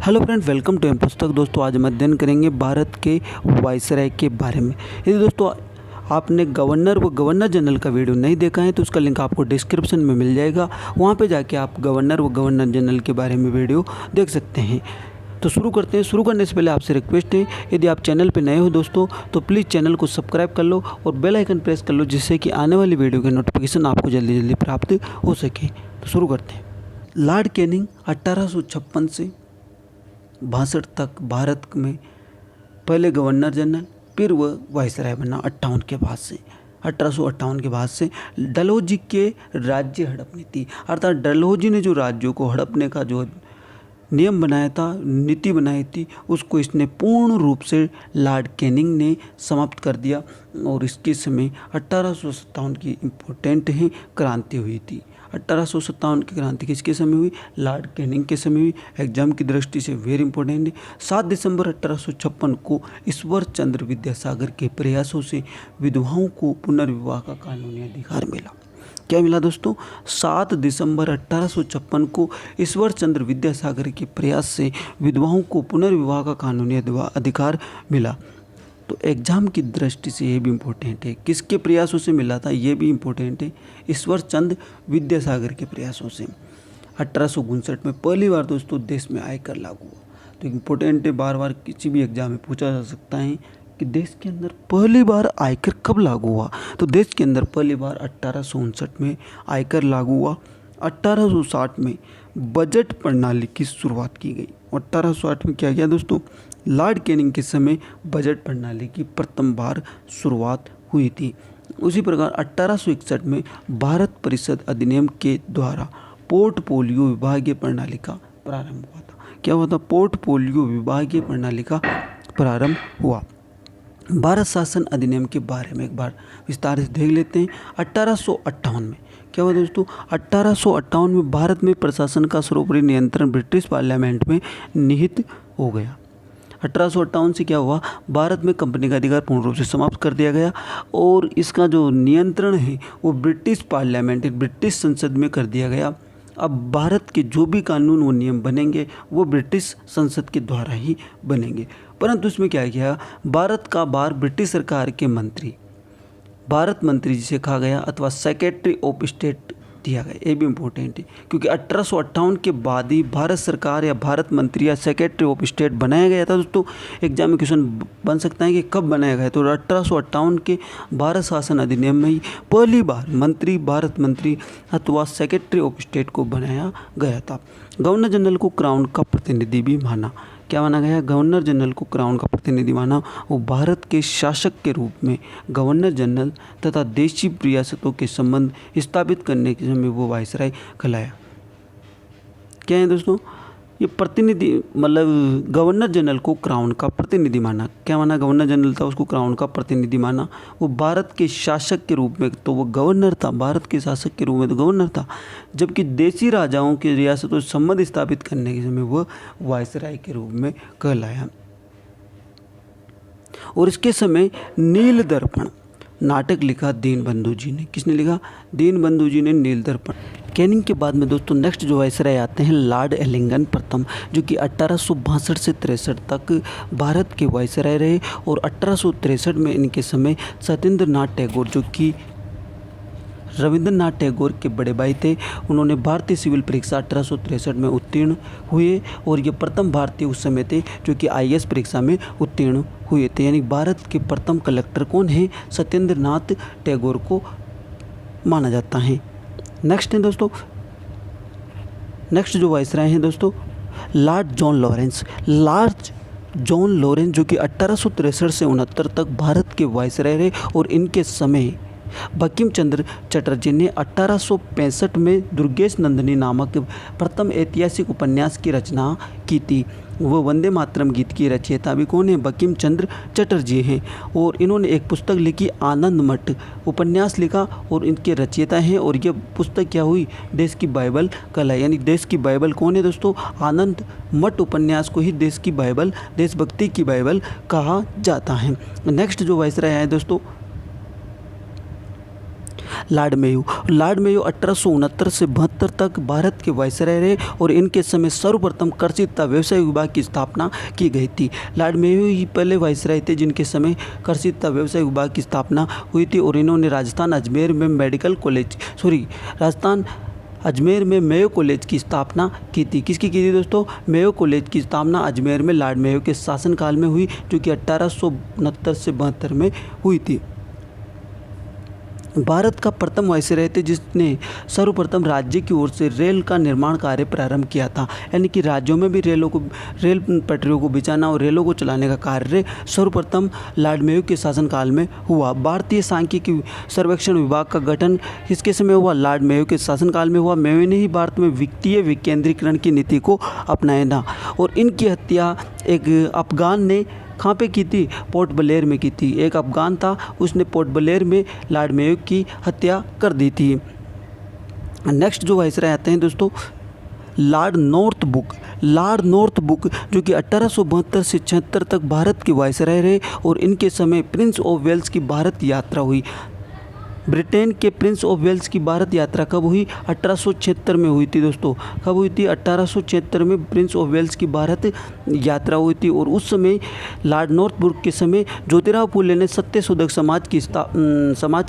Hello friend, welcome to M Pustak. दोस्तों, आज हम अध्ययन करेंगे भारत के वायसराय के बारे में। यदि दोस्तों आपने गवर्नर व गवर्नर जनरल का वीडियो नहीं देखा है तो उसका लिंक आपको डिस्क्रिप्शन में मिल जाएगा। वहाँ पे जाके आप गवर्नर व गवर्नर जनरल के बारे में वीडियो देख सकते हैं। तो शुरू करते हैं। शुरू करने से पहले आपसे रिक्वेस्ट है, यदि आप चैनल पर नए हो दोस्तों तो प्लीज़ चैनल को सब्सक्राइब कर लो और बेल आइकन प्रेस कर लो, जिससे कि आने वाली वीडियो के नोटिफिकेशन आपको जल्दी जल्दी प्राप्त हो सके। तो शुरू करते हैं। लॉर्ड कैनिंग 1856 से 62 तक भारत में पहले गवर्नर जनरल, फिर वह वायसराय बना 58 के बाद से। 1858 के बाद से डलहौजी के राज्य हड़प नीति, अर्थात डलहौजी ने जो राज्यों को हड़पने का जो नियम बनाया था, नीति बनाई थी, उसको इसने पूर्ण रूप से लॉर्ड कैनिंग ने समाप्त कर दिया। और इसके समय 1857 की इम्पोर्टेंट ही क्रांति हुई थी। 1857 की क्रांति किसके समय हुई? लॉर्ड कैनिंग के समय हुई। एग्जाम की दृष्टि से वेरी इंपॉर्टेंट है। 7 दिसंबर 1856 को ईश्वर चंद्र विद्यासागर के प्रयासों से विधवाओं को पुनर्विवाह का कानूनी अधिकार मिला। क्या मिला दोस्तों? 7 दिसंबर 1856 को ईश्वर चंद्र विद्यासागर के प्रयास से विधवाओं को पुनर्विवाह का कानूनी अधिकार मिला। तो एग्जाम की दृष्टि से ये भी इम्पोर्टेंट है। किसके प्रयासों से मिला था? ये भी इम्पोर्टेंट है, ईश्वर चंद्र विद्यासागर के प्रयासों से। 1859 में पहली बार दोस्तों देश में आयकर लागू हुआ। तो इम्पोर्टेंट है, बार बार किसी भी एग्जाम में पूछा जा सकता है कि देश के अंदर पहली बार आयकर कब लागू हुआ? तो देश के अंदर पहली बार 1859 में आयकर लागू हुआ। 1860 में बजट प्रणाली की शुरुआत की गई। 1860 में क्या किया दोस्तों? लॉर्ड कैनिंग के समय बजट प्रणाली की प्रथम बार शुरुआत हुई थी। उसी प्रकार 1861 में भारत परिषद अधिनियम के द्वारा पोर्टफोलियो विभागीय प्रणाली का प्रारंभ हुआ था। क्या हुआ था? पोर्टफोलियो विभागीय प्रणाली का प्रारंभ हुआ। भारत शासन अधिनियम के बारे में एक बार विस्तार से देख लेते हैं। 1858 में क्या हुआ दोस्तों? 1858 में भारत में प्रशासन का सर्वोपरि नियंत्रण ब्रिटिश पार्लियामेंट में निहित हो गया। 1858 से क्या हुआ? भारत में कंपनी का अधिकार पूर्ण रूप से समाप्त कर दिया गया और इसका जो नियंत्रण है वो ब्रिटिश पार्लियामेंट, ब्रिटिश संसद में कर दिया गया। अब भारत के जो भी कानून व नियम बनेंगे वो ब्रिटिश संसद के द्वारा ही बनेंगे। परंतु इसमें क्या किया? भारत का बार ब्रिटिश सरकार के मंत्री, भारत मंत्री जिसे कहा गया, अथवा सेक्रेटरी ऑफ स्टेट दिया गया। ये भी इम्पोर्टेंट है क्योंकि 1858 के बाद ही भारत सरकार या भारत मंत्री या सेक्रेटरी ऑफ स्टेट बनाया गया था। दोस्तों एग्जाम में क्वेश्चन बन सकता है कि कब बनाया गया। तो 1858 के भारत शासन अधिनियम में ही पहली बार मंत्री, भारत मंत्री अथवा सेक्रेटरी ऑफ स्टेट को बनाया गया था। गवर्नर जनरल को क्राउन का प्रतिनिधि भी माना। क्या माना गया? गवर्नर जनरल को क्राउन का प्रतिनिधि माना। वो भारत के शासक के रूप में गवर्नर जनरल तथा देशी रियासतों के संबंध स्थापित करने के समय वो वायसराय कहलाया। क्या है दोस्तों? ये प्रतिनिधि मतलब गवर्नर जनरल को क्राउन का प्रतिनिधि माना। क्या माना? गवर्नर जनरल था, उसको क्राउन का प्रतिनिधि माना। वो भारत के शासक के रूप में तो वो गवर्नर था, भारत के शासक के रूप में तो गवर्नर था, जबकि देशी राजाओं की रियासतों से संबंध स्थापित करने के समय वह वायसराय के रूप में कहलाया। और इसके समय नील दर्पण नाटक लिखा दीनबंधु जी ने। किसने लिखा? दीनबंधु जी ने नील दर्पण। कैनिंग के बाद में दोस्तों नेक्स्ट जो वायसराय आते हैं लॉर्ड एलिंगटन प्रथम, जो कि 1862 से 63 तक भारत के वायसराय रहे। और 1863 में इनके समय सत्येंद्रनाथ टैगोर, जो कि रविंद्रनाथ टैगोर के बड़े भाई थे, उन्होंने भारतीय सिविल परीक्षा 1863 में उत्तीर्ण हुए। और ये प्रथम भारतीय उस समय थे जो कि IAS परीक्षा में उत्तीर्ण हुए थे। यानी भारत के प्रथम कलेक्टर कौन है? सत्येंद्रनाथ टैगोर को माना जाता है। नेक्स्ट है दोस्तों, नेक्स्ट जो वायसराय हैं दोस्तों Lord John Lawrence. Lord John Lawrence जो कि 1863 से 69 तक भारत के वायसराय रहे। और इनके समय बंकिम चंद्र चटर्जी ने 1865 में दुर्गेश नंदिनी नामक प्रथम ऐतिहासिक उपन्यास की रचना की थी। वह वंदे मातरम गीत की रचयिता भी कौन है? बंकिम चंद्र चटर्जी हैं। और इन्होंने एक पुस्तक लिखी आनंद मठ, उपन्यास लिखा और इनके रचयिता हैं। और यह पुस्तक क्या हुई? देश की बाइबल कहलाई। यानी देश की बाइबल कौन है दोस्तों? आनंद मठ उपन्यास को ही देश की बाइबल, देशभक्ति की बाइबल कहा जाता है। नेक्स्ट जो वायसराय है दोस्तों लॉर्ड मेयो 1869 से 72 तक भारत के वायसराय रहे और इनके समय सर्वप्रथम कृषि तथा व्यवसाय विभाग की स्थापना की गई थी। लॉर्ड मेयो ही पहले वायसराय थे जिनके समय कृषि तथा व्यवसाय विभाग की स्थापना हुई थी और इन्होंने राजस्थान अजमेर में मेयो कॉलेज की स्थापना की थी। किसकी की थी दोस्तों? मेयो कॉलेज की स्थापना अजमेर में लॉर्ड मेयो के शासनकाल में हुई, जो कि 1869 से 72 में हुई थी। भारत का प्रथम वायसराय थे जिसने सर्वप्रथम राज्य की ओर से रेल का निर्माण कार्य प्रारंभ किया था, यानी कि राज्यों में भी रेल पटरियों को बिछाना और रेलों को चलाने का कार्य सर्वप्रथम लॉर्ड मेयो के शासनकाल में हुआ। भारतीय सांख्यिकी सर्वेक्षण विभाग का गठन किसके समय हुआ? लॉर्ड मेयो के शासनकाल में हुआ। मेयो ने ही भारत में वित्तीय विकेंद्रीकरण की नीति को अपनाया था और इनकी हत्या एक अफगान ने कहाँ पे की थी? पोर्ट ब्लेयर में की थी। एक अफगान था, उसने पोर्ट ब्लेयर में लॉर्ड मेयो की हत्या कर दी थी। नेक्स्ट जो वायसराय आते हैं दोस्तों, लॉर्ड नॉर्थब्रुक जो कि 1872 से 76 तक भारत के वायसराय रहे और इनके समय प्रिंस ऑफ वेल्स की भारत यात्रा हुई। ब्रिटेन के प्रिंस ऑफ वेल्स की भारत यात्रा कब हुई? 1876 में हुई थी दोस्तों। कब हुई थी? 1876 में प्रिंस ऑफ वेल्स की भारत यात्रा हुई थी और उस समय लॉर्ड नॉर्थब्रुक के समय ज्योतिराव फुले ने सत्यशोधक समाज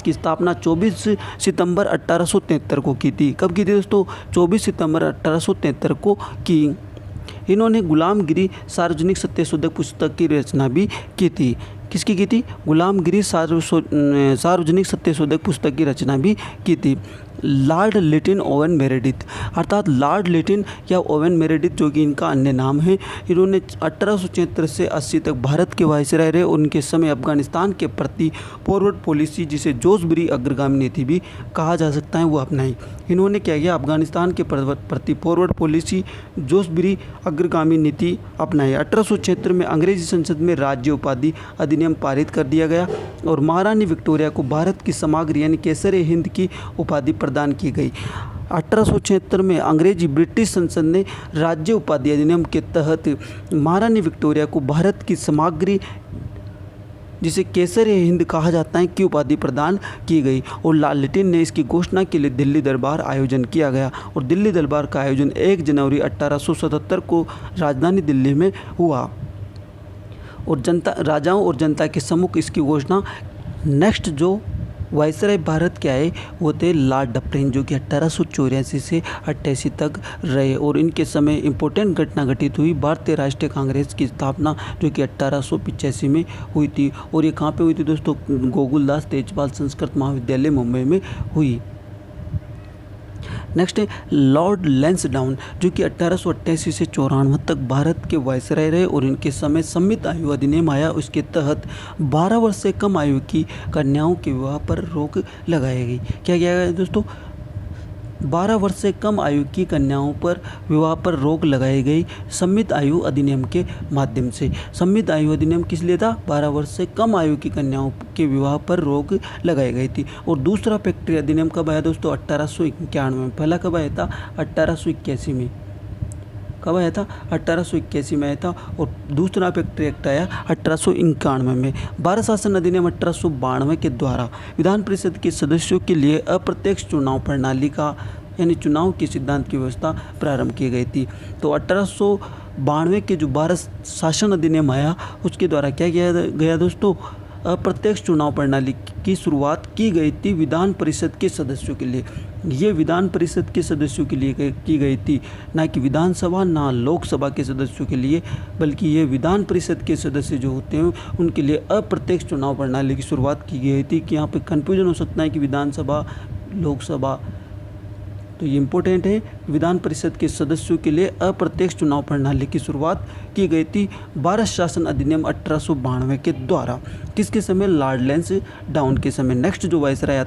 की स्थापना 24 सितंबर 1873 को की थी। कब की थी दोस्तों? 24 सितंबर 1873 को की। इन्होंने गुलामगिरी सार्वजनिक सत्यशोधक पुस्तक की रचना भी की थी। किसकी की थी? गुलामगिरी सार्वजनिक सत्यशोधक पुस्तक की रचना भी की थी। लॉर्ड लिटिन ओवन मेरेडिथ, अर्थात लॉर्ड लिटिन या ओवन मेरेडिथ जो कि इनका अन्य नाम है, इन्होंने 1876 से 80 तक भारत के वायसराय रहे और उनके समय अफगानिस्तान के प्रति फॉरवर्ड पॉलिसी, जिसे जोशबरी अग्रगामी नीति भी कहा जा सकता है, वो अपनाई। इन्होंने क्या किया? अफगानिस्तान के प्रति फॉरवर्ड पॉलिसी जोशबरी अग्रगामी नीति अपनाई। 1876 में अंग्रेजी संसद में राज्य उपाधि अधिनियम पारित कर दिया गया और महारानी विक्टोरिया को भारत की समग्र यानी केसर हिंद की उपाधि प्रदान की गई। 1876 में अंग्रेजी ब्रिटिश संसद ने राज्य उपाधि अधिनियम के तहत महारानी विक्टोरिया को भारत की समग्री, जिसे केसर हिंद कहा जाता है, की उपाधि प्रदान की गई और लॉर्ड लिटिन ने इसकी घोषणा के लिए दिल्ली दरबार आयोजन किया गया और दिल्ली दरबार का आयोजन 1 जनवरी 1877 को राजधानी दिल्ली में हुआ और राजाओं और जनता के सम्मुख इसकी घोषणा। नेक्स्ट जो वायसराय भारत के आए वो थे लॉर्ड डफरिन, जो कि 1884 से 88 तक रहे और इनके समय इम्पोर्टेंट घटना घटित हुई। भारतीय राष्ट्रीय कांग्रेस की स्थापना जो कि 1885 में हुई थी और ये कहाँ पे हुई थी दोस्तों? गोकुलदास तेजपाल संस्कृत महाविद्यालय मुंबई में हुई। नेक्स्ट है लॉर्ड लैंसडाउन, जो कि 1888 से 94 तक भारत के वायसराय रहे और इनके समय सम्मित आयु अधिनियम आया। उसके तहत 12 वर्ष से कम आयु की कन्याओं के विवाह पर रोक लगाई गई। क्या किया गया दोस्तों? 12 वर्ष से कम आयु की कन्याओं पर विवाह पर रोक लगाई गई सम्मित आयु अधिनियम के माध्यम से। सम्मित आयु अधिनियम किस लिए था? 12 वर्ष से कम आयु की कन्याओं के विवाह पर रोक लगाई गई थी। और दूसरा फैक्ट्री अधिनियम कब आया दोस्तों? 1891 में। पहला कब आया था? 1881 में। कब आया था? 1881 में आया था और दूसरा फैक्ट्री एक्ट आया 1891 में। भारत शासन अधिनियम 1892 के द्वारा विधान परिषद के सदस्यों के लिए अप्रत्यक्ष चुनाव प्रणाली का यानी चुनाव के सिद्धांत की व्यवस्था प्रारंभ की गई थी। तो 1892 के जो भारत शासन अधिनियम आया उसके द्वारा क्या किया गया दोस्तों? अप्रत्यक्ष चुनाव प्रणाली की शुरुआत की गई थी विधान परिषद के सदस्यों के लिए। ये विधान परिषद के सदस्यों के लिए की गई थी, ना कि विधानसभा ना लोकसभा के सदस्यों के लिए, बल्कि ये विधान परिषद के सदस्य जो होते हैं उनके लिए अप्रत्यक्ष चुनाव प्रणाली की शुरुआत की गई थी। कि यहाँ पे कन्फ्यूजन हो सकता है कि विधानसभा लोकसभा, तो ये इम्पोर्टेंट है। विधान परिषद के सदस्यों के लिए अप्रत्यक्ष चुनाव प्रणाली की शुरुआत की गई थी भारत शासन अधिनियम 1892 के द्वारा। किसके समय? लॉर्ड लैंसडाउन के समय। नेक्स्ट जो वायसराय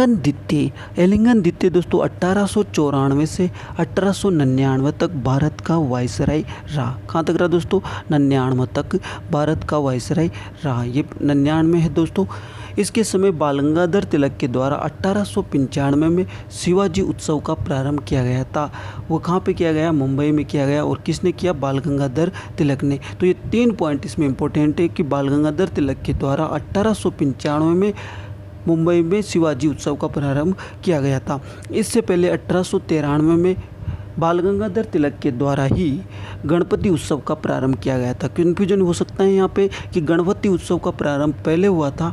एलिंगन द्वितीय दोस्तों 1894 से 1899 तक भारत का वायसराय रहा। कहाँ तक रहा दोस्तों? 99 तक भारत का वायसराय रहा। ये 99 है दोस्तों। इसके समय बाल गंगाधर तिलक के द्वारा 1895 में शिवाजी उत्सव का प्रारंभ किया गया था। वो कहाँ पे किया गया? मुंबई में किया गया। और किसने किया? बाल गंगाधर तिलक ने। तो ये 3 पॉइंट इसमें इंपॉर्टेंट है कि बाल गंगाधर तिलक के द्वारा 1895 में मुंबई में शिवाजी उत्सव का प्रारंभ किया गया था। इससे पहले 1893 में बाल गंगाधर तिलक के द्वारा ही गणपति उत्सव का प्रारंभ किया गया था। कन्फ्यूजन हो सकता है यहाँ पे कि गणपति उत्सव का प्रारंभ पहले हुआ था,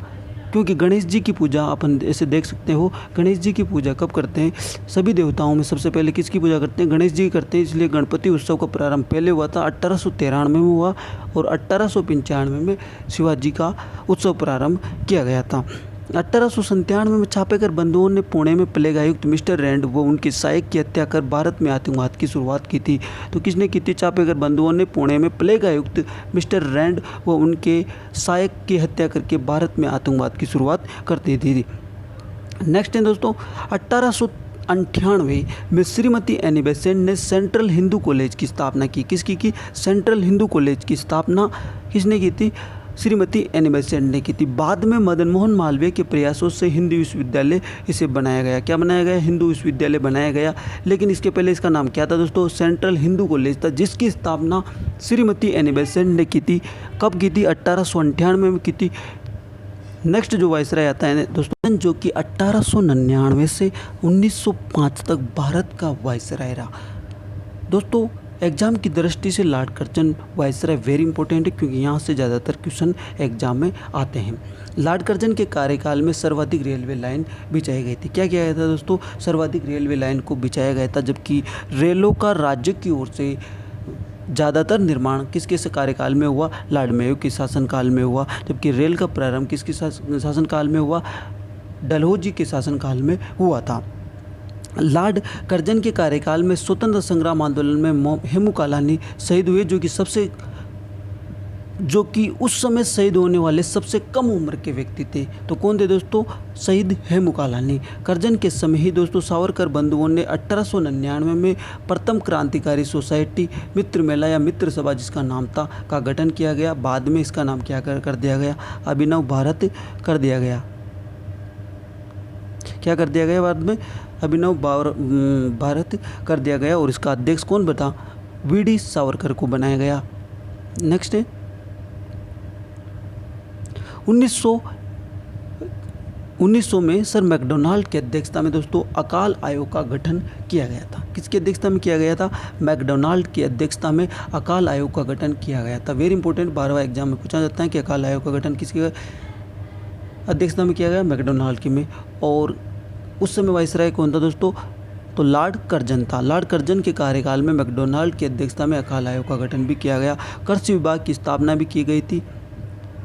क्योंकि गणेश जी की पूजा अपन ऐसे देख सकते हो, गणेश जी की पूजा कब करते हैं, सभी देवताओं में सबसे पहले किसकी पूजा करते हैं, गणेश जी की करते हैं। इसलिए गणपति उत्सव का प्रारंभ पहले हुआ था, 1893 में हुआ और 1895 में शिवाजी का उत्सव प्रारंभ किया गया था। 1897 में छापेकर बंधुओं ने पुणे में प्लेग आयुक्त मिस्टर रैंड व उनके सहायक की हत्या कर भारत में आतंकवाद की शुरुआत की थी। तो किसने की थी? छापेकर बंधुओं ने पुणे में प्लेग आयुक्त मिस्टर रैंड व उनके सहायक की हत्या करके भारत में आतंकवाद की शुरुआत कर दी थी। नेक्स्ट है दोस्तों 1898 में श्रीमती एनी बेसेंट ने सेंट्रल हिंदू कॉलेज की स्थापना की। किसकी की? सेंट्रल हिंदू कॉलेज की स्थापना किसने की थी? श्रीमती एनी बेसेंट ने की थी। बाद में मदन मोहन मालवीय के प्रयासों से हिंदू विश्वविद्यालय इसे बनाया गया। क्या बनाया गया? हिंदू विश्वविद्यालय बनाया गया। लेकिन इसके पहले इसका नाम क्या था दोस्तों? सेंट्रल हिंदू कॉलेज था, जिसकी स्थापना श्रीमती एनी बेसेंट ने की थी। कब की थी? 1898 में की थी। नेक्स्ट जो वायसराय आता है दोस्तों, जो कि 1899 से 1905 तक भारत का वायसराय रहा। दोस्तों एग्जाम की दृष्टि से Lord Curzon viceroy very important है, क्योंकि यहाँ से ज़्यादातर क्वेश्चन एग्जाम में आते हैं। लॉर्ड कर्जन के कार्यकाल में सर्वाधिक रेलवे लाइन बिछाई गई थी। क्या किया गया था दोस्तों? सर्वाधिक रेलवे लाइन को बिछाया गया था, जबकि रेलों का राज्य की ओर से ज़्यादातर निर्माण किसके कार्यकाल में हुआ? लॉर्ड मेयो के शासनकाल में हुआ। जबकि रेल का प्रारंभ किसके शासनकाल में हुआ? डलहौजी के शासनकाल में हुआ था। लॉर्ड कर्जन के कार्यकाल में स्वतंत्र संग्राम आंदोलन में हेमू कालानी शहीद हुए, जो कि उस समय शहीद होने वाले सबसे कम उम्र के व्यक्ति थे। तो कौन थे दोस्तों? शहीद हेमू कालानी। कर्जन के समय ही दोस्तों सावरकर बंधुओं ने 1899 में प्रथम क्रांतिकारी सोसाइटी मित्र मेला या मित्र सभा जिसका नाम था का गठन किया गया। बाद में इसका नाम क्या कर दिया गया? अभिनव भारत कर दिया गया। क्या कर दिया गया? बाद में अभिनव भारत कर दिया गया और इसका अध्यक्ष कौन बता? वीडी सावरकर को बनाया गया। नेक्स्ट है 1900 में सर मैकडोनाल्ड की अध्यक्षता में दोस्तों अकाल आयोग का गठन किया गया था। किसकी अध्यक्षता में किया गया था? मैकडोनाल्ड की अध्यक्षता में अकाल आयोग का गठन किया गया था। वेरी इंपॉर्टेंट, 12वां एग्जाम में पूछा जाता है कि अकाल आयोग का गठन किसकी अध्यक्षता में किया गया? मैकडोनाल्ड की में। और उस समय वायसराय कौन था दोस्तों? तो लॉर्ड कर्जन था। लॉर्ड कर्जन के कार्यकाल में मैकडोनाल्ड की अध्यक्षता में अकाल आयोग का गठन भी किया गया। कृषि विभाग की स्थापना भी की गई थी।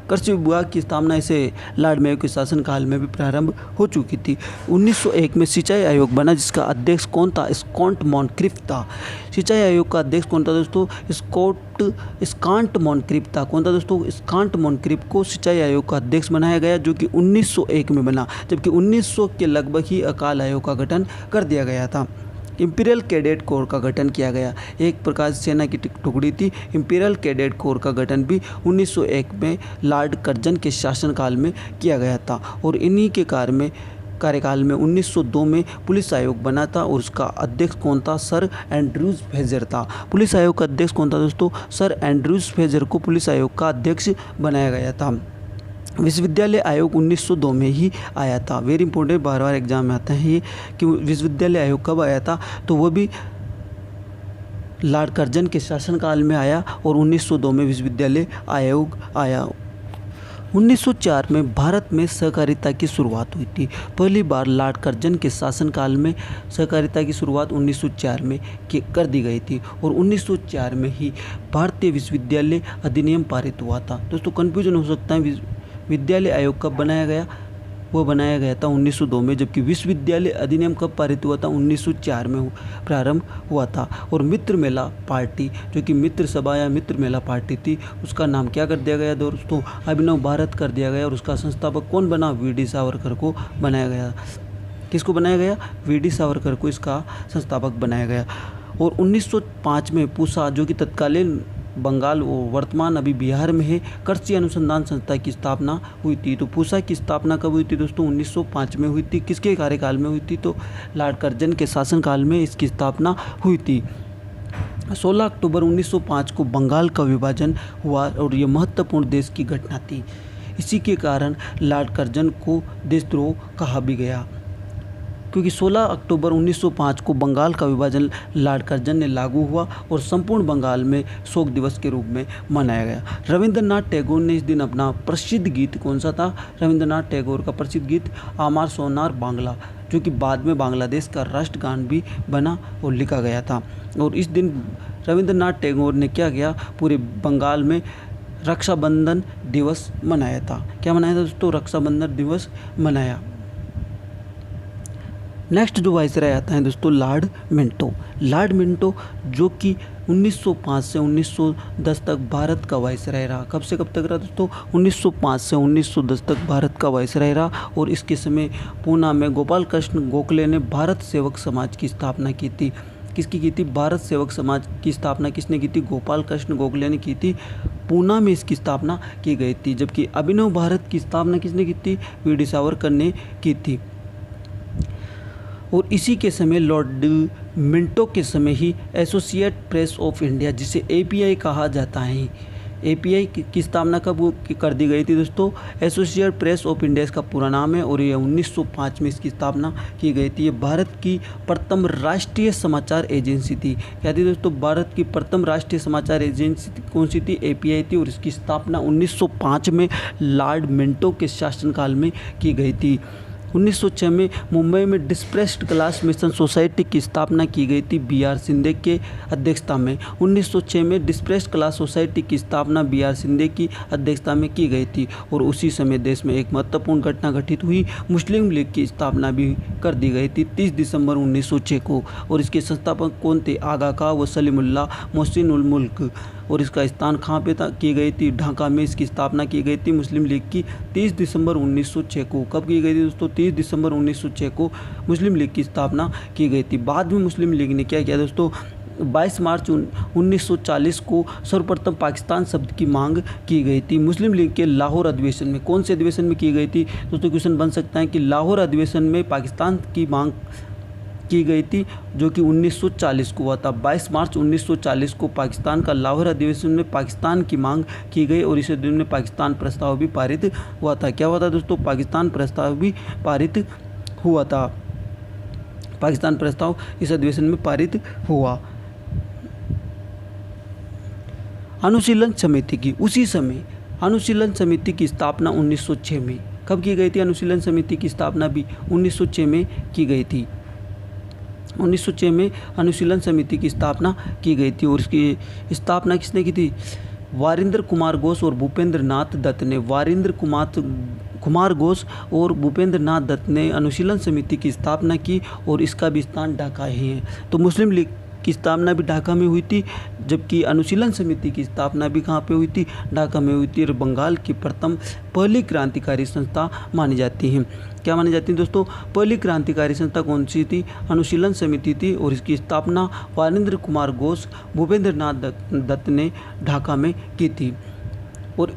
कृषि विभाग की स्थापना इसे लॉर्ड मेयो के शासनकाल में भी प्रारंभ हो चुकी थी। 1901 में सिंचाई आयोग बना, जिसका अध्यक्ष कौन था? स्कॉट मॉनक्रिफ था। सिंचाई आयोग का अध्यक्ष कौन था दोस्तों? स्कॉट मॉनक्रिफ था। कौन था दोस्तों? स्कॉट मॉनक्रिफ को सिंचाई आयोग का अध्यक्ष बनाया गया, जो कि 1901 में बना, जबकि 1900 के लगभग ही अकाल आयोग का गठन कर दिया गया था। इंपीरियल कैडेट कोर का गठन किया गया। एक प्रकार से सेना की टुकड़ी थी। इंपीरियल कैडेट कोर का गठन भी 1901 में लॉर्ड कर्जन के शासनकाल में किया गया था। और इन्हीं के कार्यकाल में 1902 में पुलिस आयोग बना था और उसका अध्यक्ष कौन था? सर एंड्रूज फ्रेजर था। पुलिस आयोग का अध्यक्ष कौन था दोस्तों? सर एंड्रूज फ्रेजर को पुलिस आयोग का अध्यक्ष बनाया गया था। विश्वविद्यालय आयोग 1902 में ही आया था। वेरी इंपॉर्टेंट, बार एग्जाम में आता है ये कि विश्वविद्यालय आयोग कब आया था? तो वो भी लॉर्ड कर्जन के शासनकाल में आया और 1902 में विश्वविद्यालय आयोग आया। 1904 में भारत में सहकारिता की शुरुआत हुई थी। पहली बार लॉर्ड कर्जन के शासनकाल में सहकारिता की शुरुआत 1904 में कर दी गई थी और 1904 में ही भारतीय विश्वविद्यालय अधिनियम पारित हुआ था। दोस्तों कन्फ्यूजन हो सकता है, विद्यालय आयोग कब बनाया गया? वो बनाया गया था 1902 में, जबकि विश्वविद्यालय अधिनियम कब पारित हुआ था? 1904 में प्रारंभ हुआ था। और मित्र मेला पार्टी, जो कि मित्र सभा या मित्र मेला पार्टी थी, उसका नाम क्या कर दिया गया दोस्तों? अभिनव भारत कर दिया गया और उसका संस्थापक कौन बना? वीडी सावरकर को बनाया गया। किसको बनाया गया? वीडी सावरकर को इसका संस्थापक बनाया गया। और 1905 में पूसा, जो कि तत्कालीन बंगाल वर्तमान अभी बिहार में है, कृषि अनुसंधान संस्था की स्थापना हुई थी। तो पूसा की स्थापना कब हुई थी दोस्तों? 1905 में हुई थी। किसके कार्यकाल में हुई थी? तो लॉर्ड कर्जन के शासनकाल में इसकी स्थापना हुई थी। 16 अक्टूबर 1905 को बंगाल का विभाजन हुआ और ये महत्वपूर्ण देश की घटना थी। इसी के कारण लॉर्ड कर्जन को देशद्रोह कहा भी गया, क्योंकि 16 अक्टूबर 1905 को बंगाल का विभाजन लॉर्ड कर्जन ने लागू हुआ और संपूर्ण बंगाल में शोक दिवस के रूप में मनाया गया। रविंद्रनाथ टैगोर ने इस दिन अपना प्रसिद्ध गीत कौन सा था? रविंद्रनाथ टैगोर का प्रसिद्ध गीत आमार सोनार बांग्ला, जो कि बाद में बांग्लादेश का राष्ट्रगान भी बना और लिखा गया था। और इस दिन रविंद्रनाथ टैगोर ने क्या किया? पूरे बंगाल में रक्षाबंधन दिवस मनाया था। क्या मनाया था दोस्तों? रक्षाबंधन दिवस मनाया। नेक्स्ट जो वाइसराय आता है दोस्तों लॉर्ड मिंटो। लॉर्ड मिंटो जो कि 1905 से 1910 तक भारत का वाइसराय रहा। कब से कब तक रहा दोस्तों? 1905 से 1910 तक भारत का वाइसराय रहा। और इसके समय पूना में गोपाल कृष्ण गोखले ने भारत सेवक समाज की स्थापना की थी। किसकी की थी? भारत सेवक समाज की स्थापना किसने की थी? गोपाल कृष्ण गोखले ने की थी। पूना में इसकी स्थापना की गई थी। जबकि अभिनव भारत की स्थापना किसने की थी? वी.डी. सावरकर ने की थी। और इसी के समय लॉर्ड मिंटो के समय ही एसोसिएट प्रेस ऑफ इंडिया, जिसे एपीआई कहा जाता है, एपीआई की स्थापना कब कर दी गई थी दोस्तों? एसोसिएट प्रेस ऑफ इंडिया इसका पूरा नाम है। और ये 1905 में इसकी स्थापना की गई थी। ये भारत की प्रथम राष्ट्रीय समाचार एजेंसी थी। क्या थी दोस्तों? भारत की प्रथम राष्ट्रीय समाचार एजेंसी कौन सी थी? एपीआई थी। और इसकी स्थापना 1905 में लॉर्ड मिंटो के शासनकाल में की गई थी। 1906 में मुंबई में डिस्प्रेस्ड क्लास मिशन सोसाइटी की स्थापना की गई थी बी.आर. शिंदे के अध्यक्षता में। 1906 में डिस्प्रेस्ड क्लास सोसाइटी की स्थापना बी.आर. शिंदे की अध्यक्षता में की गई थी। और उसी समय देश में एक महत्वपूर्ण घटना घटित हुई, मुस्लिम लीग की स्थापना भी कर दी गई थी 30 दिसंबर 1906 को। और इसके संस्थापक कौन थे? आगा खां व सलीमुल्लाह मोहसिन उल मुल्क। और इसका स्थान कहाँ पे की गई थी? ढाका में इसकी स्थापना की गई थी मुस्लिम लीग की 30 दिसंबर 1906 को। कब की गई थी दोस्तों? 30 दिसंबर 1906 को मुस्लिम लीग की स्थापना की गई थी। बाद में मुस्लिम लीग ने क्या किया दोस्तों? 22 मार्च 1940 को सर्वप्रथम पाकिस्तान शब्द की मांग की गई थी मुस्लिम लीग के लाहौर अधिवेशन में। कौन से अधिवेशन में की गई थी दोस्तों? क्वेश्चन बन सकता है कि लाहौर अधिवेशन में पाकिस्तान की मांग की गई थी, जो कि 1940 को हुआ था। 22 मार्च 1940 को पाकिस्तान का लाहौर अधिवेशन में पाकिस्तान की मांग की गई। और इस दिन में पाकिस्तान प्रस्ताव भी पारित हुआ था। क्या हुआ था दोस्तों? पाकिस्तान प्रस्ताव भी पारित हुआ था। पाकिस्तान प्रस्ताव इस अधिवेशन में पारित हुआ। अनुशीलन समिति की उसी समय अनुशीलन समिति की स्थापना 1906 में कब की गई थी? अनुशीलन समिति की स्थापना भी 1906 में की गई थी। 1906 में अनुशीलन समिति की स्थापना की गई थी। और इसकी स्थापना किसने की थी? वारिंद्र कुमार घोष और भूपेंद्र नाथ दत्त ने। वारिंद्र कुमार घोष और भूपेंद्र नाथ दत्त ने अनुशीलन समिति की स्थापना की। और इसका भी स्थान ढाका ही है। तो मुस्लिम लीग की स्थापना भी ढाका में हुई थी, जबकि अनुशीलन समिति की स्थापना भी कहाँ पे हुई थी? ढाका में हुई थी। और बंगाल की प्रथम पहली क्रांतिकारी संस्था मानी जाती है। क्या मानी जाती है दोस्तों? पहली क्रांतिकारी संस्था कौन सी थी? अनुशीलन समिति थी। और इसकी स्थापना वारिंद्र कुमार घोष भूपेंद्र नाथ दत्त ने ढाका में की थी। और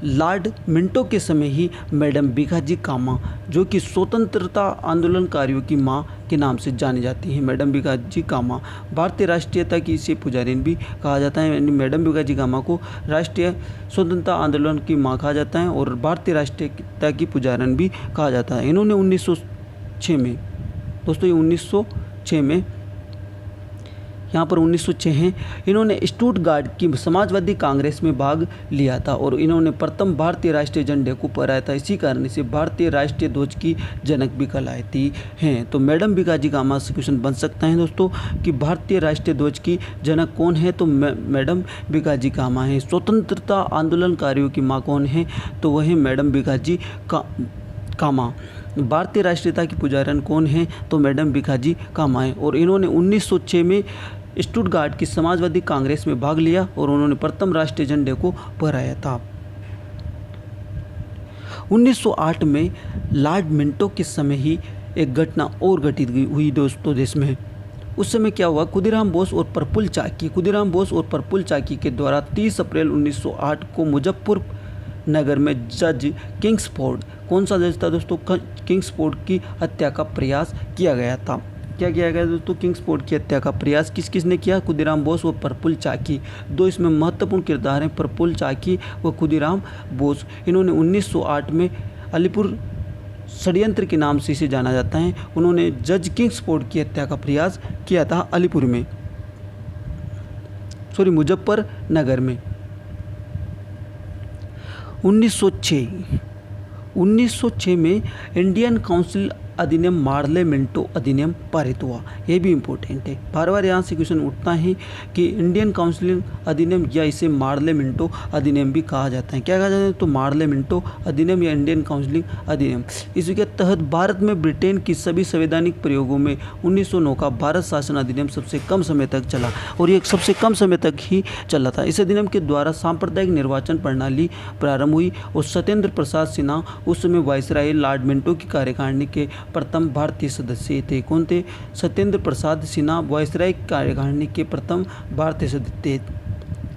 लॉर्ड मिंटो के समय ही मैडम भिखाजी कामा, जो कि स्वतंत्रता आंदोलनकारियों की मां के नाम से जानी जाती हैं, मैडम भिखाजी कामा, भारतीय राष्ट्रीयता की इसे पुजारिन भी कहा जाता है। यानी मैडम भिखाजी कामा को राष्ट्रीय स्वतंत्रता आंदोलन की मां कहा जाता है और भारतीय राष्ट्रीयता की पुजारिन भी कहा जाता है। इन्होंने 1906 में दोस्तों, ये 1906 में यहाँ पर 1906 हैं, इन्होंने स्टुटगार्ट की समाजवादी कांग्रेस में भाग लिया था। और इन्होंने प्रथम भारतीय राष्ट्रीय झंडे को फहराया था। इसी कारण से भारतीय राष्ट्रीय ध्वज की जनक भी कहलाती हैं। तो मैडम भिखाजी कामा से क्वेश्चन बन सकता है दोस्तों कि भारतीय राष्ट्रीय ध्वज की जनक कौन है? तो मैडम भिखाजी कामा है। स्वतंत्रता आंदोलनकारियों की माँ कौन है? तो वह है मैडम भिखाजी कामा। भारतीय राष्ट्रीयता की पुजारन कौन है? तो मैडम भिखाजी कामा है। और इन्होंने 1906 में स्टुटगार्ट की समाजवादी कांग्रेस में भाग लिया और उन्होंने प्रथम राष्ट्रीय झंडे को फहराया था। 1908 में लॉर्ड मिंटो के समय ही एक घटना और घटित हुई दोस्तों देश में। उस समय क्या हुआ? खुदीराम बोस और प्रफुल्ल चाकी के द्वारा 30 अप्रैल 1908 को मुजफ्फर नगर में जज किंग्सफोर्ड, कौन सा जज था दोस्तों? किंग्सफोर्ड की हत्या का प्रयास किया गया था। क्या किया गया दोस्तों, किंग्सफोर्ड की हत्या का प्रयास किस किसने किया, खुदीराम बोस व प्रफुल्ल चाकी। दो इसमें महत्वपूर्ण किरदार हैं, प्रफुल्ल चाकी व खुदीराम बोस। इन्होंने 1908 में अलीपुर षड्यंत्र के नाम से इसे जाना जाता है। उन्होंने जज किंग्सफोर्ड की हत्या का प्रयास किया था अलीपुर में, मुजफ्फरनगर में। 1906 में इंडियन काउंसिल अधिनियम मार्ले मिंटो अधिनियम पारित हुआ। ये भी इम्पोर्टेंट है, बार बार यहाँ से क्वेश्चन उठता है कि इंडियन काउंसिल अधिनियम या इसे मार्ले मिंटो अधिनियम भी कहा जाता है। क्या कहा जाता है, तो मार्ले मिंटो अधिनियम या इंडियन काउंसिल अधिनियम। इसके तहत भारत में ब्रिटेन की सभी संवैधानिक प्रयोगों में 1909 का भारत शासन अधिनियम सबसे कम समय तक चला, और ये सबसे कम समय तक ही चला था। इस अधिनियम के द्वारा सांप्रदायिक निर्वाचन प्रणाली प्रारंभ हुई, और सत्येंद्र प्रसाद सिन्हा उस समय वायसराय लॉर्ड मिंटो की कार्यकारिणी के प्रथम भारतीय सदस्य थे। कौन थे, सत्येंद्र प्रसाद सिन्हा वायसराय कार्यकारिणी के प्रथम भारतीय सदस्य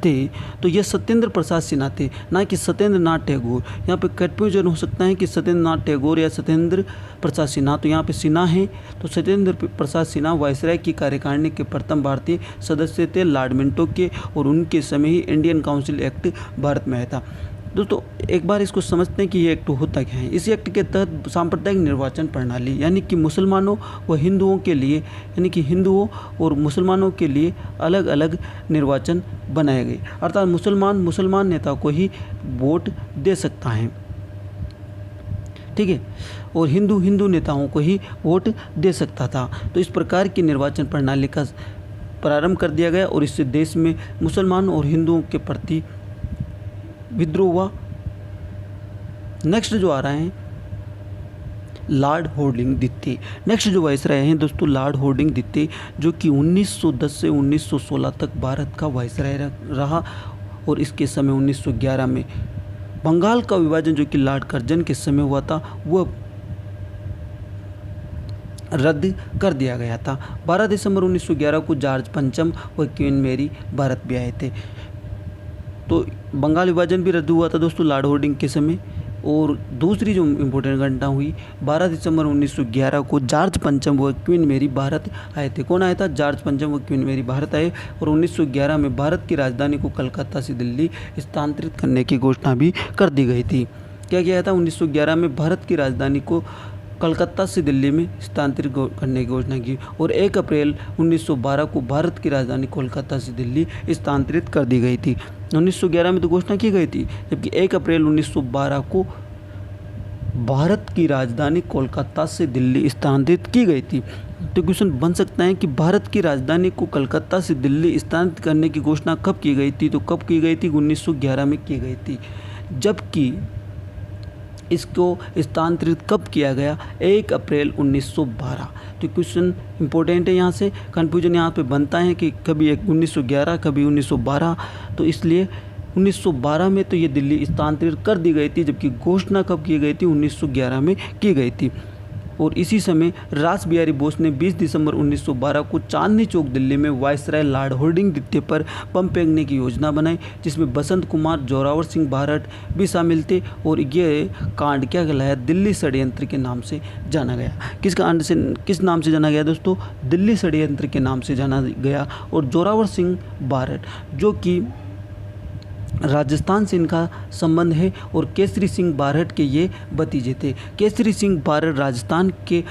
थे। तो ये सत्येंद्र प्रसाद सिन्हा थे, ना कि सत्येंद्र नाथ टैगोर। यहाँ पे कंफ्यूजन हो सकता है कि सत्येंद्र नाथ टैगोर या सत्येंद्र प्रसाद सिन्हा, तो यहाँ पे सिन्हा है, तो सत्येंद्र प्रसाद सिन्हा वायसराय की कार्यकारिणी के प्रथम भारतीय सदस्य थे लॉर्ड मिंटो के, और उनके समय ही इंडियन काउंसिल एक्ट भारत में आया था। दोस्तों एक बार इसको समझते हैं कि ये एक्ट होता क्या है। इस एक्ट के तहत सांप्रदायिक निर्वाचन प्रणाली, यानी कि मुसलमानों व हिंदुओं के लिए, यानी कि हिंदुओं और मुसलमानों के लिए अलग अलग निर्वाचन बनाए गए। अर्थात मुसलमान नेता को ही वोट दे सकता है, ठीक है, और हिंदू नेताओं को ही वोट दे सकता था। तो इस प्रकार की निर्वाचन प्रणाली का प्रारंभ कर दिया गया, और इससे देश में मुसलमान और हिंदुओं के प्रति विद्रोह हुआ। नेक्स्ट जो आ रहे हैं लॉर्ड हार्डिंग द्वितीय। नेक्स्ट जो वायसराय हैं दोस्तों लॉर्ड हार्डिंग द्वितीय, जो कि 1910 से 1916 तक भारत का वायसराय रहा, और इसके समय 1911 में बंगाल का विभाजन जो कि लॉर्ड कर्जन के समय हुआ था वह रद्द कर दिया गया था। 12 दिसंबर 1911 को जॉर्ज पंचम व क्वीन मैरी भारत भी आए थे। तो बंगाल विभाजन भी रद्द हुआ था दोस्तों लॉर्ड हार्डिंग के समय। और दूसरी जो इम्पोर्टेंट घटना हुई, 12 दिसंबर 1911 को जॉर्ज पंचम व क्वीन मैरी भारत आए थे। कौन आया था, जॉर्ज पंचम व क्वीन मैरी भारत आए, और 1911 में भारत की राजधानी को कलकत्ता से दिल्ली स्थानांतरित करने की घोषणा भी कर दी गई थी। क्या किया था, 1911 में भारत की राजधानी को कलकत्ता से दिल्ली में स्थानांतरित करने की घोषणा की, और 1 अप्रैल 1912 को भारत की राजधानी कोलकाता से दिल्ली स्थानांतरित कर दी गई थी। 1911 में तो घोषणा की गई थी, जबकि 1 अप्रैल 1912 को भारत की राजधानी कोलकाता से दिल्ली स्थानांतरित की गई थी। तो क्वेश्चन बन सकता है कि भारत की राजधानी को कलकत्ता से दिल्ली स्थानांतरित करने की घोषणा कब की गई थी, तो कब की गई थी, 1911 में की गई थी। जबकि इसको स्थानांतरित कब किया गया, 1 अप्रैल 1912। तो क्वेश्चन इंपॉर्टेंट है, यहाँ से कन्फ्यूजन यहाँ पे बनता है कि कभी 1911 कभी 1912, तो इसलिए 1912 में तो ये दिल्ली स्थानांतरित कर दी गई थी, जबकि घोषणा कब की गई थी, 1911 में की गई थी। और इसी समय रास बिहारी बोस ने 20 दिसंबर 1912 को चांदनी चौक दिल्ली में वायसराय लॉर्ड हार्डिंग द्वितीय पर बम फेंकने की योजना बनाई, जिसमें बसंत कुमार जोरावर सिंह भारत भी शामिल थे। और ये कांड क्या कहलाया, दिल्ली षड्यंत्र के नाम से जाना गया। किस नाम से जाना गया दोस्तों, दिल्ली षड्यंत्र के नाम से जाना गया। और जोरावर सिंह भारत जो कि राजस्थान से इनका संबंध है, और केसरी सिंह बारहट के ये भतीजे थे। केसरी सिंह बारहट राजस्थान के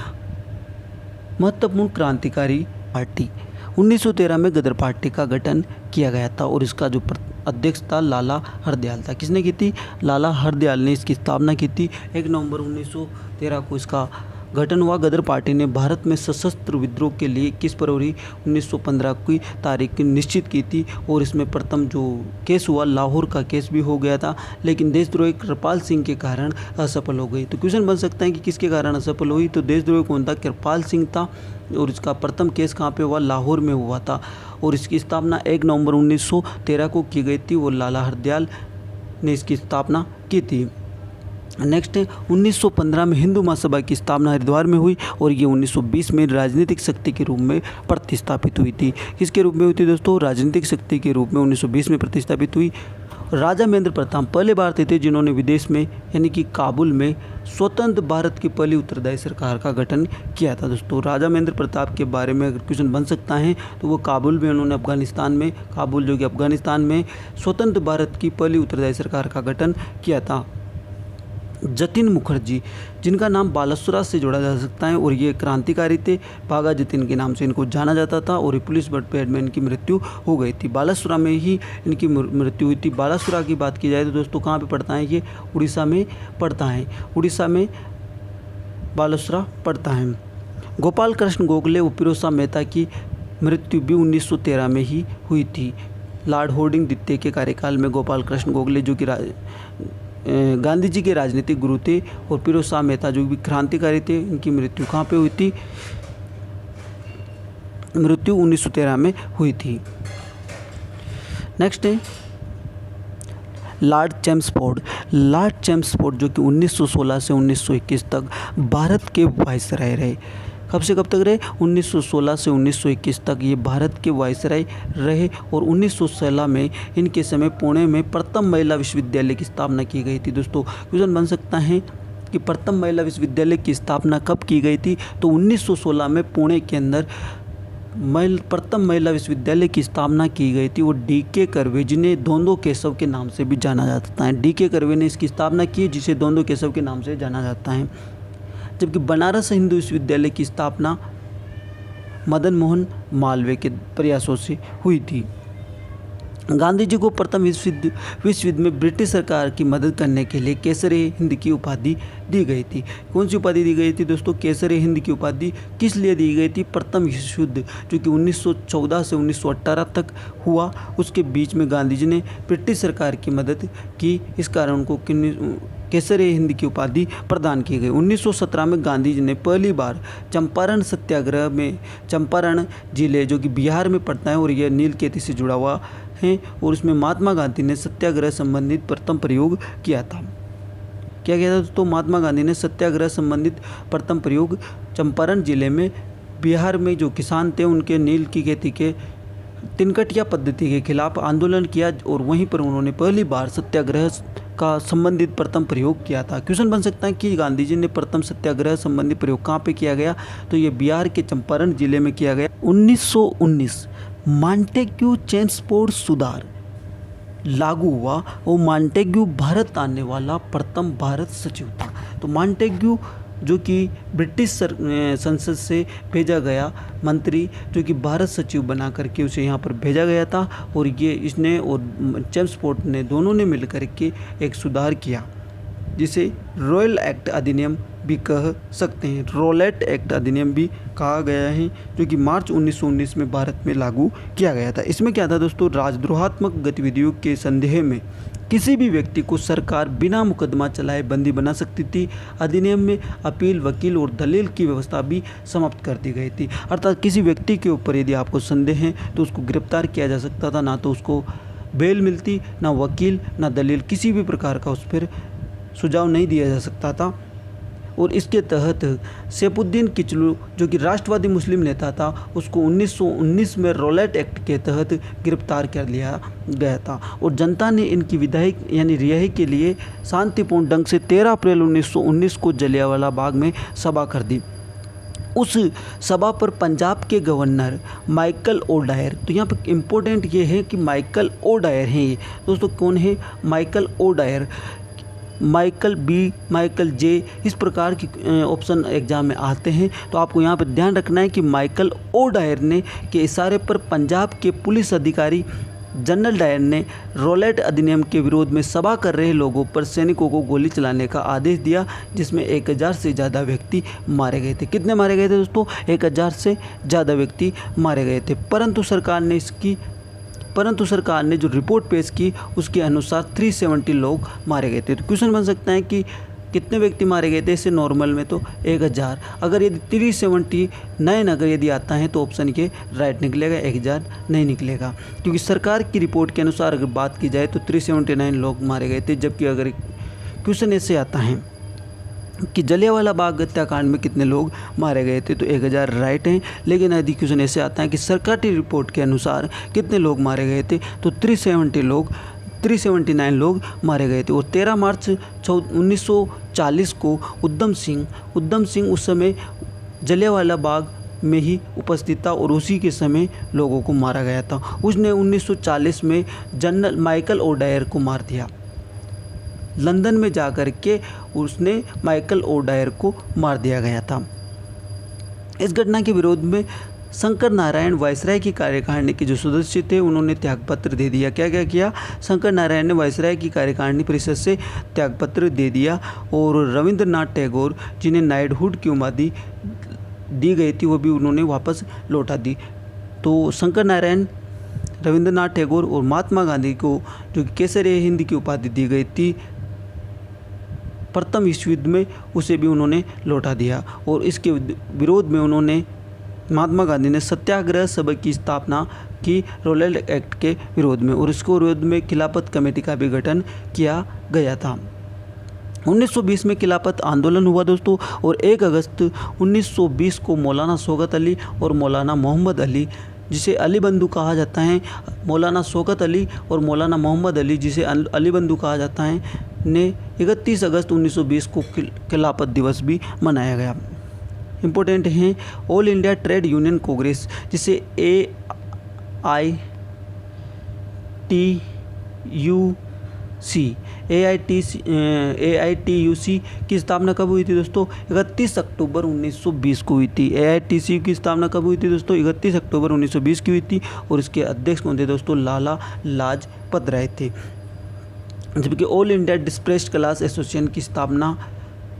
महत्वपूर्ण क्रांतिकारी पार्टी। 1913 में गदर पार्टी का गठन किया गया था, और इसका जो अध्यक्ष था लाला हरदयाल था। किसने की थी, लाला हरदयाल ने इसकी स्थापना की थी। 1 नवंबर 1913 को इसका गठन हुआ। गदर पार्टी ने भारत में सशस्त्र विद्रोह के लिए 21 फरवरी 1915 की तारीख निश्चित की थी, और इसमें प्रथम जो केस हुआ लाहौर का केस भी हो गया था, लेकिन देशद्रोही कृपाल सिंह के कारण असफल हो गई। तो क्वेश्चन बन सकता है कि किसके कारण असफल हुई, तो देशद्रोही कौन था, कृपाल सिंह था। और इसका प्रथम केस कहाँ पे हुआ, लाहौर में हुआ था, और इसकी स्थापना 1 नवंबर 1913 को की गई थी, और लाला हरदयाल ने इसकी स्थापना की थी। नेक्स्ट है 1915 में हिंदू महासभा की स्थापना हरिद्वार में हुई, और ये 1920 में राजनीतिक शक्ति के रूप में प्रतिस्थापित हुई थी। किसके रूप में हुई थी दोस्तों, राजनीतिक शक्ति के रूप में 1920 में प्रतिस्थापित हुई। राजा महेंद्र प्रताप पहले भारतीय थे जिन्होंने विदेश में यानी कि काबुल में स्वतंत्र भारत की पहली उत्तरदायी सरकार का गठन किया था। दोस्तों राजा महेंद्र प्रताप के बारे में अगर क्वेश्चन बन सकता है तो वो काबुल में उन्होंने काबुल जो कि अफगानिस्तान में स्वतंत्र भारत की पहली उत्तरदायी सरकार का गठन किया था। जतिन मुखर्जी, जिनका नाम बालासुरा से जोड़ा जा सकता है और ये क्रांतिकारी थे, बाघा जतिन के नाम से इनको जाना जाता था और पुलिस पेड में इनकी मृत्यु हो गई थी। बालासुरा में ही इनकी मृत्यु हुई थी। बालासुरा की बात की जाए तो दोस्तों कहाँ पे पड़ता है, ये उड़ीसा में पड़ता है। उड़ीसा में बालासुरा पड़ता है। गोपाल कृष्ण गोखले और फिरोज शाह मेहता की मृत्यु भी 1913 में ही हुई थी। लॉर्ड हार्डिंग द्वितीय के कार्यकाल में गोपाल कृष्ण गोखले जो कि गांधी जी के राजनीतिक गुरु थे और फिरोज शाह मेहता जो भी क्रांतिकारी थे, इनकी मृत्यु कहाँ पे हुई थी, मृत्यु 1913 में हुई थी। नेक्स्ट है लॉर्ड चैम्सफोर्ड। लॉर्ड चैम्सफोर्ड जो कि 1916 से 1921 तक भारत के वाइसराय रहे। कब से कब तक रहे, 1916 से 1921 तक ये भारत के वाइसराय रहे और 1916 में इनके समय पुणे में प्रथम महिला विश्वविद्यालय की स्थापना की गई थी। दोस्तों क्वेश्चन बन सकता है कि प्रथम महिला विश्वविद्यालय की स्थापना कब की गई थी, तो 1916 में पुणे के अंदर प्रथम महिला विश्वविद्यालय की स्थापना की गई थी। वो डी.के. कर्वे, जिन्हें दोंदो केशव के नाम से भी जाना जाता है, डी.के. कर्वे ने इसकी स्थापना की, जिसे दोंदो केशव के नाम से जाना जाता है। जबकि बनारस हिंदू विश्वविद्यालय की स्थापना मदन मोहन मालवीय के प्रयासों से हुई थी। गांधी जी को प्रथम विश्व युद्ध में ब्रिटिश सरकार की मदद करने के लिए केसर-ए-हिंद की उपाधि दी गई थी। कौन सी उपाधि दी गई थी दोस्तों, केसर-ए-हिंद की उपाधि किस लिए दी गई थी, प्रथम विश्व युद्ध जो कि 1914 से 1918 तक हुआ, उसके बीच में गांधी जी ने ब्रिटिश सरकार की मदद की, इस कारण उनको केसर-ए-हिंद की उपाधि प्रदान की गई। 1917 में गांधी जी ने पहली बार चंपारण सत्याग्रह में, चंपारण जिले जो कि बिहार में पड़ता है और यह नील खेती से जुड़ा हुआ है, और उसमें महात्मा गांधी ने सत्याग्रह संबंधित प्रथम प्रयोग किया था। क्या किया था दोस्तों, महात्मा गांधी ने सत्याग्रह संबंधित प्रथम प्रयोग चंपारण जिले में बिहार में जो किसान थे उनके नील की खेती के तिनकटिया पद्धति के खिलाफ आंदोलन किया और वहीं पर उन्होंने पहली बार सत्याग्रह का संबंधित प्रथम प्रयोग किया था। क्वेश्चन बन सकता है कि गांधी जी ने प्रथम सत्याग्रह संबंधित प्रयोग कहाँ पे किया गया, तो ये बिहार के चंपारण जिले में किया गया। 1919 मॉन्टेग्यू चैम्सफोर्ड सुधार लागू हुआ और मॉन्टेग्यू भारत आने वाला प्रथम भारत सचिव था। तो मॉन्टेग्यू जो कि ब्रिटिश संसद से भेजा गया मंत्री जो कि भारत सचिव बना करके उसे यहाँ पर भेजा गया था, और ये इसने और चैम्सफोर्ड ने दोनों ने मिल करके एक सुधार किया जिसे रॉयल एक्ट अधिनियम भी कह सकते हैं। रॉलेट एक्ट अधिनियम भी कहा गया है, जो कि मार्च 1919 में भारत में लागू किया गया था। इसमें क्या था दोस्तों, राजद्रोहात्मक गतिविधियों के संदेह में किसी भी व्यक्ति को सरकार बिना मुकदमा चलाए बंदी बना सकती थी। अधिनियम में अपील, वकील और दलील की व्यवस्था भी समाप्त कर दी गई थी। अर्थात किसी व्यक्ति के ऊपर यदि आपको संदेह है तो उसको गिरफ्तार किया जा सकता था, ना तो उसको बेल मिलती, ना वकील, ना दलील, किसी भी प्रकार का उस पर सुझाव नहीं दिया जा सकता था। और इसके तहत सैफुद्दीन किचलू जो कि राष्ट्रवादी मुस्लिम नेता था, उसको 1919 में रॉलेट एक्ट के तहत गिरफ्तार कर लिया गया था और जनता ने इनकी विधायी यानी रिहाई के लिए शांतिपूर्ण ढंग से 13 अप्रैल 1919 को जलियांवाला बाग में सभा कर दी। उस सभा पर पंजाब के गवर्नर माइकल ओडायर, तो यहाँ पर इम्पोर्टेंट ये है कि माइकल ओडायर हैं ये दोस्तों, कौन है, Michael O'Dwyer, Michael B, Michael J, इस प्रकार की ऑप्शन एग्जाम में आते हैं। तो आपको यहाँ पर ध्यान रखना है कि माइकल ओडायर ने के इशारे पर पंजाब के पुलिस अधिकारी जनरल डायर ने रॉलेट अधिनियम के विरोध में सभा कर रहे लोगों पर सैनिकों को गोली चलाने का आदेश दिया, जिसमें 1000 से ज़्यादा व्यक्ति मारे गए थे। कितने मारे गए थे दोस्तों, 1000 से ज़्यादा व्यक्ति मारे गए थे। परंतु सरकार ने जो रिपोर्ट पेश की उसके अनुसार 370 लोग मारे गए थे। तो क्वेश्चन बन सकता है कि कितने व्यक्ति मारे गए थे, इसे नॉर्मल में तो 1000, अगर यदि 379 अगर यदि आता है तो ऑप्शन के राइट निकलेगा, 1000 नहीं निकलेगा, क्योंकि सरकार की रिपोर्ट के अनुसार अगर बात की जाए तो 379 लोग मारे गए थे। जबकि अगर क्वेश्चन ऐसे आता है कि जलियांवाला बाग हत्याकांड में कितने लोग मारे गए थे, तो 1000 राइट हैं। लेकिन यदि क्वेश्चन ऐसे आता है कि सरकारी रिपोर्ट के अनुसार कितने लोग मारे गए थे, तो 370 लोग 379 लोग मारे गए थे। और 13 मार्च 1940 को उधम सिंह उस समय जलियांवाला बाग में ही उपस्थित था और उसी के समय लोगों को मारा गया था। उसने 1940 में जनरल माइकल ओडायर को मार दिया। लंदन में जाकर के उसने माइकल ओडायर को मार दिया गया था। इस घटना के विरोध में शंकर नारायण वायसराय की कार्यकारिणी के जो सदस्य थे उन्होंने त्यागपत्र दे दिया। क्या क्या किया? शंकर नारायण ने वायसराय की कार्यकारिणी परिषद से त्यागपत्र दे दिया और रविंद्रनाथ टैगोर जिन्हें नाइटहुड की उपाधि दी गई थी वो भी उन्होंने वापस लौटा दी। तो शंकर नारायण, रविंद्रनाथ टैगोर और महात्मा गांधी को जो केसर-ए-हिंद की उपाधि दी गई थी प्रथम विश्व युद्ध में, उसे भी उन्होंने लौटा दिया। और इसके विरोध में उन्होंने, महात्मा गांधी ने सत्याग्रह सभा की स्थापना की रॉलेट एक्ट के विरोध में, और इसको विरोध में खिलाफत कमेटी का भी गठन किया गया था। 1920 में खिलाफत आंदोलन हुआ दोस्तों, और 1 अगस्त 1920 को मौलाना शौकत अली और मौलाना मोहम्मद अली, जिसे अली बंधु कहा जाता है, मौलाना शौकत अली और मौलाना मोहम्मद अली, जिसे अली बंधु कहा जाता है, ने 31 अगस्त 1920 को खिलाफत दिवस भी मनाया गया। इम्पोर्टेंट हैं all India trade union Congress, जिसे AITUC की स्थापना कब हुई थी दोस्तों? 31 अक्टूबर 1920 को हुई थी। AITC की स्थापना कब हुई थी दोस्तों? 31 अक्टूबर 1920 की हुई थी, और इसके अध्यक्ष कौन थे दोस्तों? लाला लाजपत राय थे। जबकि ऑल इंडिया डिस्प्रेस्ड क्लास एसोसिएशन की स्थापना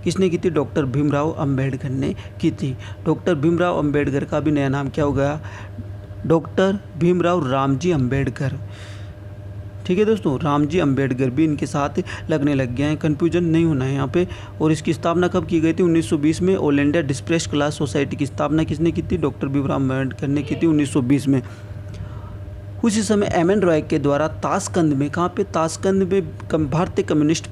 किसने की थी? डॉक्टर भीमराव अंबेडकर ने की थी। डॉक्टर भीमराव अंबेडकर का भी नया नाम क्या हो गया? डॉक्टर भीमराव रामजी अंबेडकर। ठीक है दोस्तों, रामजी अंबेडकर भी इनके साथ लगने लग गए हैं, कन्फ्यूजन नहीं होना है यहाँ पे। और इसकी स्थापना कब की गई थी? 1920 में। ऑल इंडिया डिस्प्रेस्ड क्लास सोसाइटी की स्थापना किसने की थी? डॉक्टर भीमराव अंबेडकर ने की थी 1920 में। उसी समय एम.एन. रॉय के द्वारा ताशकंद में, कहाँ पे? ताशकंद में भारतीय कम्युनिस्ट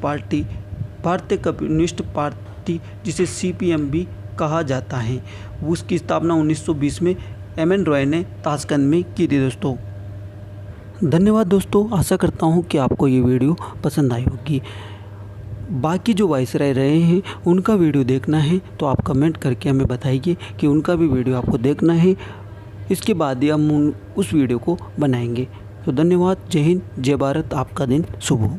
पार्टी जिसे CPM भी कहा जाता है, उसकी स्थापना 1920 में एम.एन. रॉय ने ताशकंद में की थी दोस्तों। धन्यवाद दोस्तों, आशा करता हूँ कि आपको ये वीडियो पसंद आई होगी। बाकी जो वायसराय रहे हैं उनका वीडियो देखना है तो आप कमेंट करके हमें बताइए कि उनका भी वीडियो आपको देखना है। इसके बाद ही हम उस वीडियो को बनाएंगे। तो धन्यवाद, जय हिंद, जय भारत, आपका दिन शुभ हो।